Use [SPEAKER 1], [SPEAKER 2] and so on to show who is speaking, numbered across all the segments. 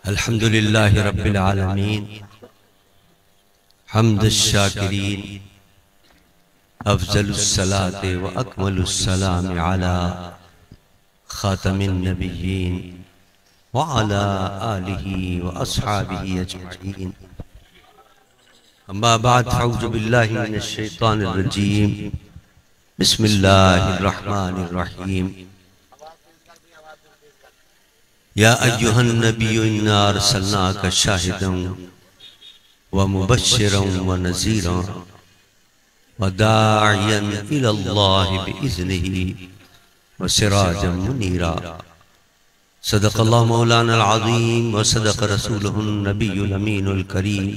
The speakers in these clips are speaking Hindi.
[SPEAKER 1] अल्हम्दुलिल्लाहि रब्बिल आलमीन हम्दुश शाकिरीन अफ़ज़लुस सलाति व अकमलुस सलाम अला ख़ातमिन नबिय्यीन व अला आलिहि व अस्हाबिहि अजमईन। अम्मा बाद अऊज़ु बिल्लाहि मिनश शैतानिर रजीम। बिस्मिल्लाहिर रहमानिर रहीम। या अय्युहन नबिय्यु इन्ना अरसलनाका शाहिदन व मुबश्शिरन व नज़ीरन व दाइयन इलल्लाहि बिइज़्निही व सिराजन मुनीरा। सदक़ल्लाहु मौलानल अज़ीम व सदक़ रसूलुहुन नबियुल अमीनुल करीम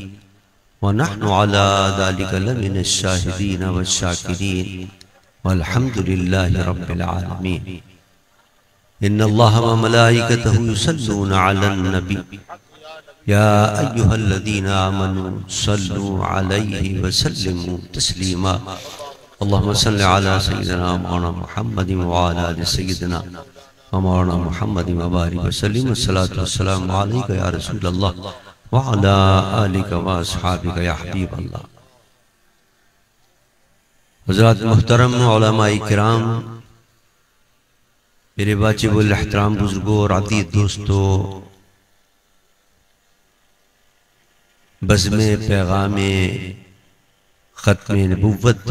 [SPEAKER 1] व नहनु अला ज़ालिका लमिनश शाहिदीन व शाकिरीन वल्हम्दुलिल्लाहि रब्बिल आलमीन। इन्नल्लाह व मलाइकतहु युसल्लूना अलन नबी या अय्युहल्लज़ीना आमनू सल्लू अलैहि व सल्लिमू तस्लीमा। अल्लाहुम्मा सल्लि अला सय्यिदिना मौलाना मुहम्मदिन व अला आलि सय्यिदिना व मौलाना मुहम्मदिन व बारिक व सल्लिम। अस्सलातु वस्सलामु अलैका या रसूलल्लाह व अला आलिका व अस्हाबिका या हबीबल्लाह। हज़रात मुहतरम उलमाए किराम, मेरे वाजिबुल एहतराम बुजुर्गों और अज़ीज़ दोस्तों, बज़्मे पैगामे ख़त्मे नबुव्वत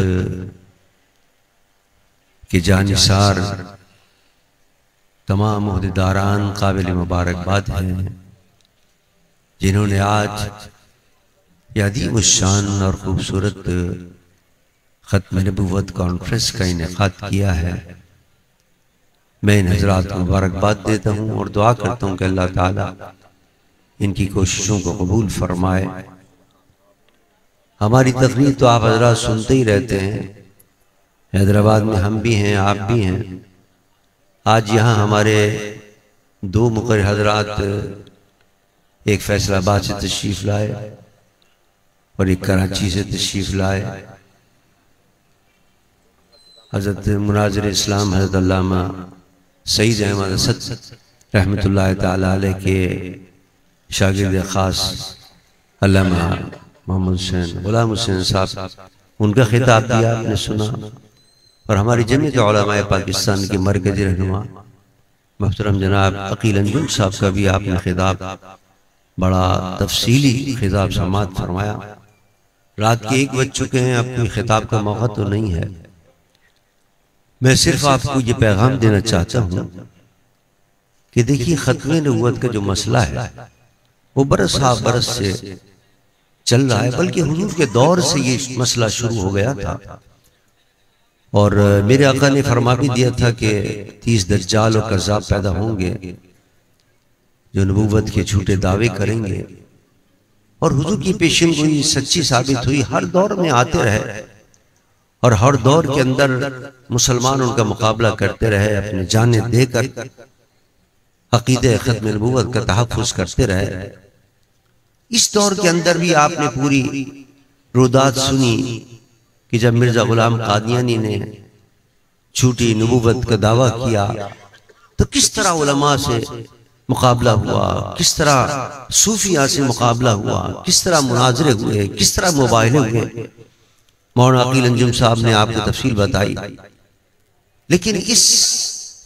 [SPEAKER 1] के जानिसार तमाम ओहदेदारान काबिल मुबारकबाद हैं, जिन्होंने आज यह अज़ीम शान और खूबसूरत ख़त्मे नबुव्वत कॉन्फ्रेंस का इनेकाद किया है। मैं इन हज़रात को मुबारकबाद देता हूँ और दुआ करता हूँ कि अल्लाह ताला इनकी कोशिशों को कबूल फरमाए। हमारी तकरीर तो आप हज़रात सुनते ही रहते हैं, हैदराबाद में हम भी हैं, आप भी हैं। आज यहाँ हमारे दो मुक़र्रिर हज़रात, एक फैसलाबाद से तशरीफ़ लाए और एक कराची से तशरीफ़ लाए। हज़रत मुनाज़िर इस्लाम हज़रत अल्लामा सईद अहमद असद रहमतुल्लाह ताला अलैह के शागिर्द ख़ास अल्लामा मोहम्मद हुसैन गुलाम हुसैन साहब, उनका खिताब भी आपने सुना और हमारी जमीयत उलमाए पाकिस्तान के मरकज़ी रहनुमा मोहतरम जनाब अकील अंजुम साहब का भी आपने खिताब बड़ा तफसीली खिताब समाअत फरमाया। रात के 1 बज चुके हैं, अब कोई खिताब का मौका तो नहीं है। मैं सिर्फ आपको ये पैगाम देना चाहता हूँ कि देखिए, ख़त्मे नबुव्वत का जो मसला है वो बरस से चल रहा है, बल्कि हुजूर के दौर से ये मसला शुरू हो गया था। और मेरे आका ने फरमा भी दिया था कि 30 दज्जाल और कज़्ज़ाब पैदा होंगे जो नबुव्वत के झूठे दावे करेंगे, और हुजूर की पेशेनगोई सच्ची साबित हुई। हर दौर में आते रहे और हर दौर के अंदर मुसलमान उनका मुकाबला करते रहे, अपने जाने देकर अकीदे ख़त्मे नबुव्वत का तहफ़्फ़ुज़ करते रहे। इस दौर के अंदर भी आपने पूरी रुदात सुनी कि जब मिर्ज़ा ग़ुलाम क़ादियानी ने झूठी नबुव्वत का दावा किया तो किस तरह उलमा से मुकाबला हुआ, किस तरह सूफिया से मुकाबला हुआ, किस तरह मुनाज़रे हुए, किस तरह मुबाहिले हुए। मौलाना अकील अंजुम साहब ने आपको तफसील बताई। लेकिन इस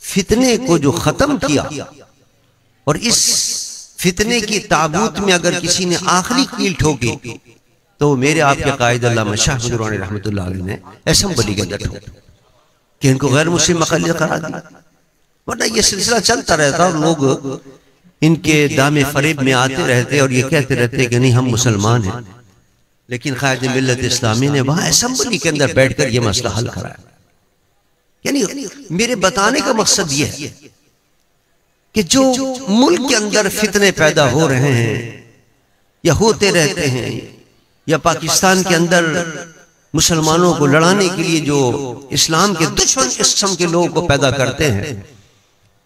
[SPEAKER 1] फितने को जो ख़त्म किया, और इस फितने की ताबूत में अगर किसी ने आखिरी कील ठोकी तो मेरे आपके कायद अल्लामा शाह दुरानी रहमतुल्लाह अलैह ने असेंबली के अंदर ठोकी कि इनको गैर मुस्लिम मुक़ल्लिद करार दिया। वरना ये सिलसिला चलता रहता और लोग इनके दामे फरेब में आते रहते और ये कहते रहते कि नहीं हम मुसलमान हैं। लेकिन कायद मिल्लत इस्लामी ने वहां असेंबली के अंदर बैठकर यह मसला हल कराया। यानी मेरे बताने का मकसद यह है कि जो मुल्क के अंदर फितने पैदा हो रहे हैं या होते रहते हैं, या पाकिस्तान के अंदर मुसलमानों को लड़ाने के लिए जो इस्लाम के दुश्मन किस्म के लोगों को पैदा करते हैं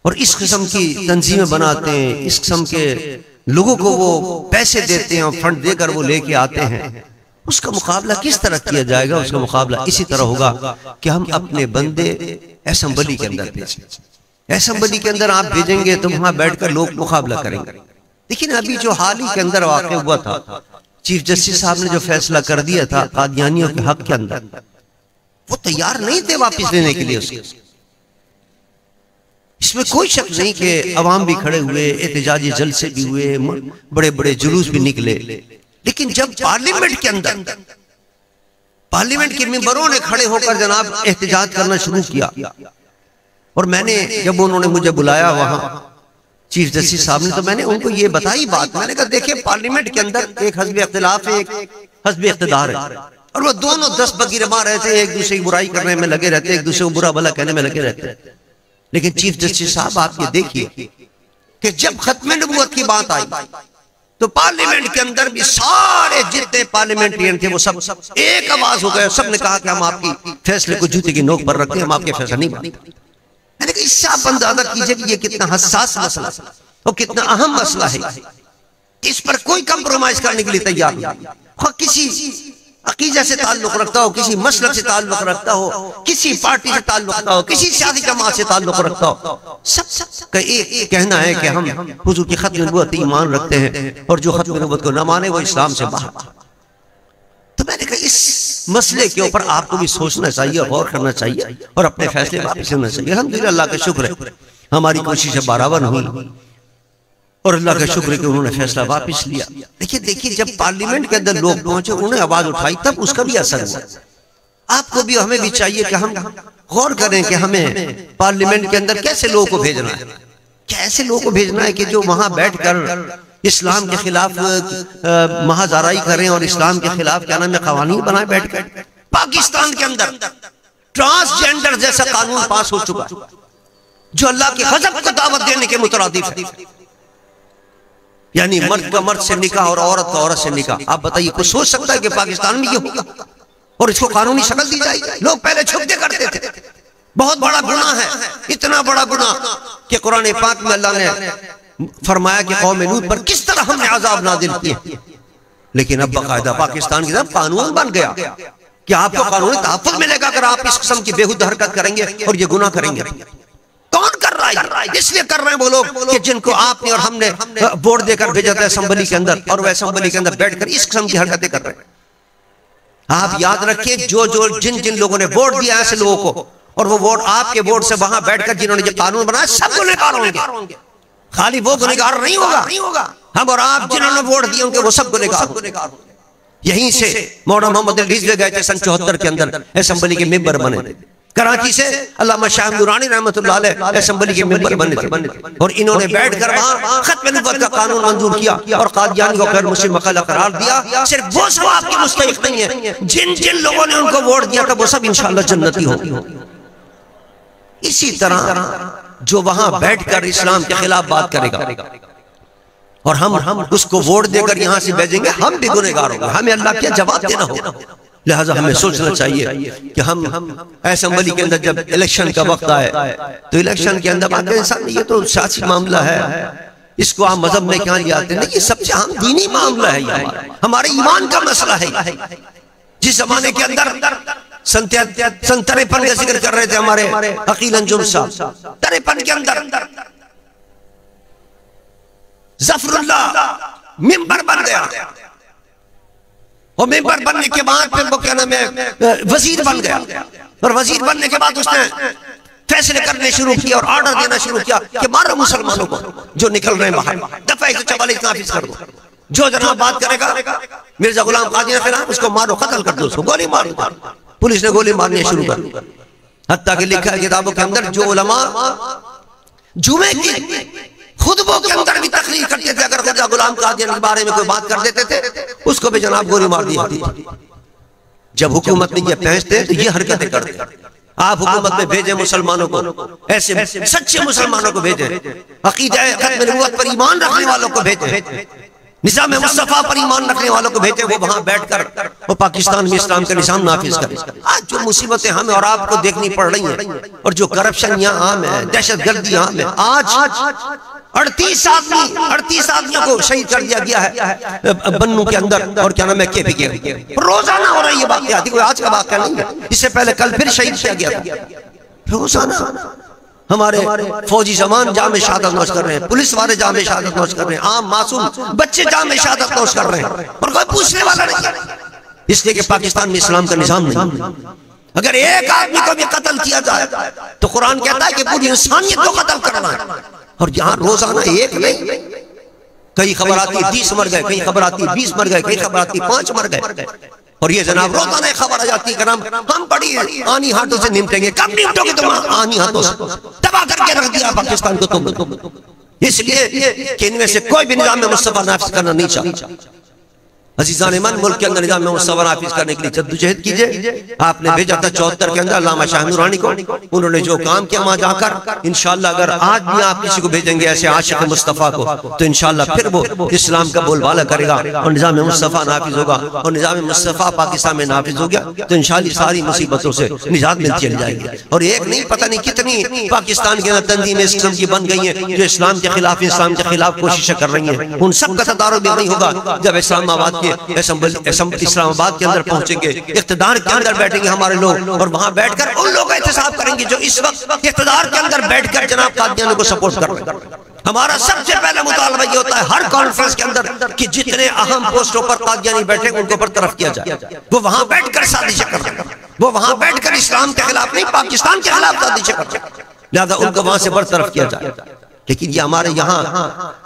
[SPEAKER 1] और इस किस्म की तंजीमें बनाते हैं, इस किस्म के लोगों को वो पैसे देते हैं और फंड देकर वो लेके आते हैं, उसका मुकाबला किस तरह किया जाएगा? उसका मुकाबला इसी तरह होगा कि हम अपने बंदे असेंबली के अंदर भेजें। असेंबली के अंदर आप भेजेंगे तो वहां बैठकर लोग मुकाबला करेंगे। लेकिन अभी जो हाल ही के अंदर वाक़ हुआ था, चीफ जस्टिस साहब ने जो फैसला कर दिया था कादियानियों के हक के अंदर, वो तैयार नहीं थे वापस लेने के लिए उसको। इसमें कोई शक नहीं कि अवाम भी खड़े हुए, एहतजाजी जलसे भी हुए, बड़े बड़े जुलूस भी निकले। लेकिन जब पार्लियामेंट के अंदर पार्लियामेंट के मेंबरों ने खड़े होकर जनाब एहतजाज करना शुरू किया, और मैंने जब उन्होंने मुझे बुलाया वहां चीफ जस्टिस साहब ने, तो मैंने उनको ये बताई बात। मैंने कहा देखिए पार्लियामेंट के अंदर एक हस्ब इख्तिलाफ है, एक हस्ब इख्तिदार है, और वो दोनों 10 बगीरे मार रहे थे, एक दूसरे की बुराई करने में लगे रहते, एक दूसरे को बुरा भला कहने में लगे रहते। लेकिन चीफ जस्टिस साहब आप ये देखिए कि जब खत्म नबूवत की बात आई तो पार्लियामेंट के अंदर भी सारे जितने पार्लियामेंटेरियन थे वो सब एक आवाज हो गए, सबने कहा कि हम आपकी फैसले को जूते की नोक पर रखते हैं, हम आपके फैसला नहीं मानते। मैंने कहा इससे आप अंदाजा कीजिए कि ये कितना हसास मसला और कितना अहम मसला है, इस पर कोई कंप्रोमाइज करने के लिए तैयार नहीं। किसी अकीदा से ताल्लुक रखता हो, किसी मसलक से ताल्लुक रखता हो, किसी पार्टी से ताल्लुक रखता हो, किसी सियासी जमात से ताल्लुक रखता हो, सब का एक कहना है कि हम हुजूर की खत्म नबूवत ईमान रखते हैं, और जो खत्म नबूवत को न माने वो इस्लाम से बाहर। तो मैंने कहा इस मसले के ऊपर आपको भी सोचना चाहिए, गौर करना चाहिए, और अपने फैसले वापस लेना चाहिए। अल्हम्दुलिल्लाह, अल्लाह का शुक्र है हमारी कोशिशें बराबर हुई, और अल्लाह का शुक्र है कि उन्होंने फैसला वापस लिया। देखिए जब पार्लियामेंट के अंदर लोग पहुंचे, उन्होंने आवाज उठाई, तब उसका भी असर हुआ। आपको भी हमें भी चाहिए कि हम गौर करें कि हमें पार्लियामेंट के अंदर कैसे लोगों को भेजना है, कैसे लोगों को भेजना है कि जो वहां बैठकर इस्लाम के खिलाफ महाजाराई करें और इस्लाम के खिलाफ क्या नाम है कवानीन बनाए बैठकर। पाकिस्तान के अंदर ट्रांसजेंडर जैसा कानून पास हो चुका जो अल्लाह के गज़ब को दावत देने के मुतरादिफ है, यानी मर्द का मर्द से निकाह और औरत का औरत से निकाह। आप बताइए कोई सोच सकता है कि पाकिस्तान में ये होगा और इसको कानूनी शक्ल दी जाएगी? लोग पहले छुपके करते थे। बहुत बड़ा गुनाह है, इतना बड़ा गुनाह कि कुरान पाक में अल्लाह ने फरमाया कि कौम लूत पर किस तरह हमने अजाब नाजिल किए। लेकिन अब बाकायदा पाकिस्तान की तरफ कानून बन गया कि आपको कानूनी तहफ़्फ़ुज़ मिलेगा अगर आप इस किस्म की बेहुद हरकत करेंगे और ये गुनाह करेंगे। कौन कर रहा है? इसलिए कर रहे हैं वो लोग कि जिनको आपने और हमने वोट देकर भेजा था असेंबली के अंदर, और वह असेंबली के अंदर बैठकर इस किस्म की हरकतें कर रहे हैं। आप याद रखिए, जिन जिन लोगों ने वोट दिया ऐसे लोगों को, और वो वोट आपके वोट से वहां बैठकर जिन्होंने जो कानून बनाया, सब गुनहगार होंगे। खाली वो गुनहगार नहीं होगा, हम और आप जिन्होंने वोट दिए होंगे वो सब गुनहगार। यहीं से मौलाना मोहम्मद अली रिजवी गए थे सन 74 के अंदर, असेंबली के मेंबर बने थे। कराची से अल्लामा शाह दुरानी रहमतुल्लाह अलैह असेंबली के मेंबर बने थे, और इन्होंने बैठकर वहां खत्म नबूवत का कानून मंजूर किया और कादियानी को गैर मुस्लिम मक़ला करार दिया। सिर्फ वो सब आपके मुस्तहिक़ नहीं है, जिन जिन लोगों ने उनको वोट दिया था वो सब इंशाअल्लाह जन्नती होंगे। इसी तरह जो वहां बैठकर इस्लाम के खिलाफ बात करेगा और हम उसको वोट देकर यहां से भेजेंगे, हम भी गुनहगार होंगे, हमें अल्लाह क्या जवाब देना होगा। लिहाजा हमें सोचना चाहिए कि हम असेंबली के अंदर जब इलेक्शन का वक्त आए तो इलेक्शन के अंदर बात इंसान, ये तो सियासी मामला है, इसको आप मजहब में क्या ले आते हैं? ये सबसे अहम दीनी मामला है, ये हमारे ईमान का मसला है। जिस जमाने के अंदर सन 53 का जिक्र कर रहे थे हमारे अकील अंजुम साहब, 53 के अंदर ज़फ़रुल्लाह मिंबर बन गया, और मेंबर बनने के बाद फिर वो क्या नाम है वजीर बन गया, और वजीर बनने के बाद उसने फैसले करने शुरू किए और ऑर्डर देना शुरू किया कि मारो मुसलमानों को जो निकल रहे हैं बाहर, दफा 144 नाफिज कर दो, जो जनाब बात करेगा मिर्जा गुलाम कादी के खिलाफ उसको मारो, कत्ल कर दो, उसको गोली मारो। पुलिस ने गोली मारनी शुरू कर दी। हत्ता कि लिखा है किताबों के अंदर जो उलमा जुमे की खुतबों के अंदर भी तकरीर करते थे, अगर मिर्जा गुलाम कादियानी के बारे में कोई बात कर देते थे उसको भी जनाब गोली मार दी जाती थी। जब हुकूमत ने ये पहुंचते तो ये हरकतें करते। आप हुकूमत में भेजे मुसलमानों को, ऐसे सच्चे मुसलमानों को भेजे, अकीदा खत्म नबूवत पर ईमान रखने वालों को भेजे, निज़ाम मुस्तफा पर ईमान रखने वालों को भेजे, वो वहां बैठकर वो पाकिस्तान में इस्लाम का निज़ाम नाफिज करे। आज जो मुसीबतें हमें और आपको देखनी पड़ रही हैं, और जो करप्शन यहाँ आम है, दहशतगर्दी आम है, आज 38 आदमियों को शहीद कर दिया गया है बन्नू के अंदर, और क्या नाम है केपी के रोजाना हो रही है बात, कोई आज का वाक़या नहीं है। इससे पहले कल फिर शहीद किया गया था, रोजाना हमारे फौजी जवान जामे शहादत नोश कर रहे हैं, पुलिस वाले जामे शहादत नोश कर रहे हैं, आम मासूम बच्चे जामे शहादत नोश कर रहे हैं और कोई पूछने वाला नहीं है, इसलिए कि पाकिस्तान में इस्लाम का निजाम नहीं। अगर एक आदमी को भी कत्ल किया जाए तो कुरान कहता है कि पूरी इंसानियत को कत्ल करना है। और यहाँ रोजाना एक नहीं, कई खबर आती 30 मर गए, कई खबर आती 20 मर गए, कई खबर आती 5 मर गए। और ये जनाब रोजाना खबर आ जाती है हम बड़ी आनी हाथों से निपटेंगे। कब निपटोगे तुम आनी हाथों से? तबाह करके रख दिया पाकिस्तान को तुम। इसलिए कि इनमें से कोई भी निजाम में मुस्तफा नाफिज करना नहीं चाहता। अजीज़ान ईमान, मुल्क के अंदर निजाम में मुस्तफा नाफिज करने के लिए जद्दोजहद कीजिए। आपने भेजा था 74 के अंदर अल्लामा शाह नूरानी को, उन्होंने जो काम किया वहां जाकर, इंशाअल्लाह अगर आज भी आप किसी को भेजेंगे ऐसे आशिक मुस्तफा को, तो इंशाअल्लाह फिर वो इस्लाम का बोलबाला करेगा और निजाम में मुस्तफा नाफिज होगा। और निजाम में मुस्तफा पाकिस्तान में नाफिज हो गया तो इंशाअल्लाह सारी मुसीबतों से निजात मिलती चली जाएगी। और एक नहीं, पता नहीं कितनी पाकिस्तान के अंदर तंजीमें इस किस्म की बन गई हैं जो इस्लाम के खिलाफ कोशिशें कर रही हैं। उन सब का तदारुक भी नहीं होगा जब इस्लामाबाद इस्लामाबाद के अंदर पहुंचेंगे, इख्तिदार के अंदर बैठेंगे हमारे लोग और वहां बैठकर उन लोगों का एहतसाब करेंगे जो इस वक्त इख्तिदार के अंदर बैठकर जनाब कादियानी को सपोर्ट कर रहे हैं। हमारा सबसे पहला मुतालबा ये होता है हर कॉन्फ्रेंस के अंदर कि जितने अहम पोस्टों पर कादियानी बैठे उनको बरतरफ किया जाए। वो वहां बैठकर साजिशें कर रहे हैं, वो वहां बैठकर इस्लाम के खिलाफ नहीं पाकिस्तान के खिलाफ साजिशें कर रहे हैं, लिहाजा उनको वहां से बरतरफ किया जाए। लेकिन ये हमारे यहाँ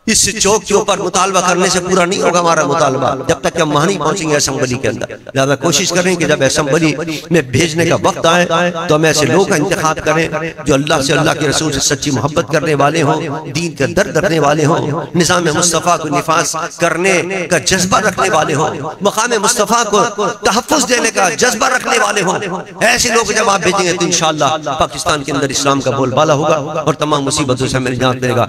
[SPEAKER 1] इस चौक के ऊपर मुतालबा करने से पूरा नहीं होगा हमारा मुतालबा जब तक हम वहां नहीं पहुंचेंगे असेंबली के अंदर। लिहाजा कोशिश करें कि जब असेंबली में भेजने का वक्त आए तो हम ऐसे लोग का इंतखाब करें जो अल्लाह से, अल्लाह के रसूल से सच्ची मोहब्बत करने वाले हों, दीन का दर्द रखने वाले हों, निज़ाम मुस्तफ़ा को निफाज करने का जज्बा रखने वाले हों, मकाम मुस्तफ़ा को तहफ़्फ़ुज़ देने का जज्बा रखने वाले हों। ऐसे लोग जब आप भेजेंगे तो इंशाअल्लाह पाकिस्तान के अंदर इस्लाम का बोलबाला होगा और तमाम मुसीबतों से हमें निजात मिलेगा।